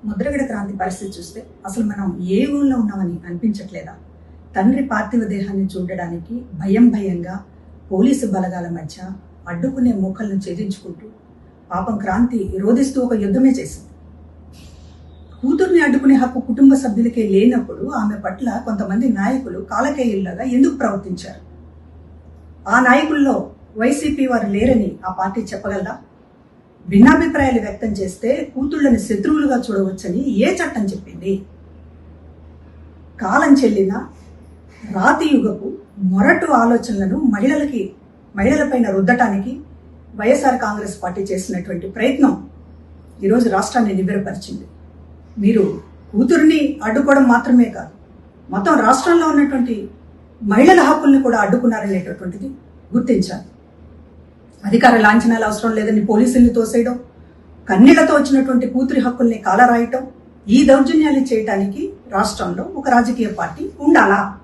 ముద్రగడ క్రాంతి పరిస్థితి చూస్తే అసలు మనం ఏ ఊళ్ళో ఉన్నామని అనిపించట్లేదా? తండ్రి పార్థివ దేహాన్ని చూడడానికి భయంగా పోలీసు బలగాల మధ్య అడ్డుకునే మూకలను ఛేదించుకుంటూ పాపం క్రాంతి రోధిస్తూ ఒక యుద్ధమే చేసింది. కూతుర్ని అడ్డుకునే హక్కు కుటుంబ సభ్యులకే లేనప్పుడు ఆమె పట్ల కొంతమంది నాయకులు కాలకేయుల్లాగా ఎందుకు ప్రవర్తించారు? ఆ నాయకుల్లో వైసీపీ వారు లేరని ఆ పార్టీ చెప్పగలరా? భిన్నాభిప్రాయాలు వ్యక్తం చేస్తే కూతుళ్లను శత్రువులుగా చూడవచ్చని ఏ చట్టం చెప్పింది? కాలం చెల్లిన రాతి యుగపు మొరటు ఆలోచనలను మహిళలపైన రుద్దటానికి వైఎస్ఆర్ కాంగ్రెస్ పార్టీ చేసినటువంటి ప్రయత్నం ఈరోజు రాష్ట్రాన్ని నివ్వెరపరిచింది. మీరు కూతురిని అడ్డుకోవడం మాత్రమే కాదు, మొత్తం రాష్ట్రంలో ఉన్నటువంటి మహిళల హక్కుల్ని కూడా అడ్డుకున్నారనేటటువంటిది గుర్తించాలి. అధికార లాంఛనాలు అవసరం లేదని పోలీసుల్ని తోసేయడం, కన్నీళ్లతో వచ్చినటువంటి కూతురి హక్కుల్ని కాలరాయటం, ఈ దౌర్జన్యాలు చేయటానికి రాష్ట్రంలో ఒక రాజకీయ పార్టీ ఉండాలా?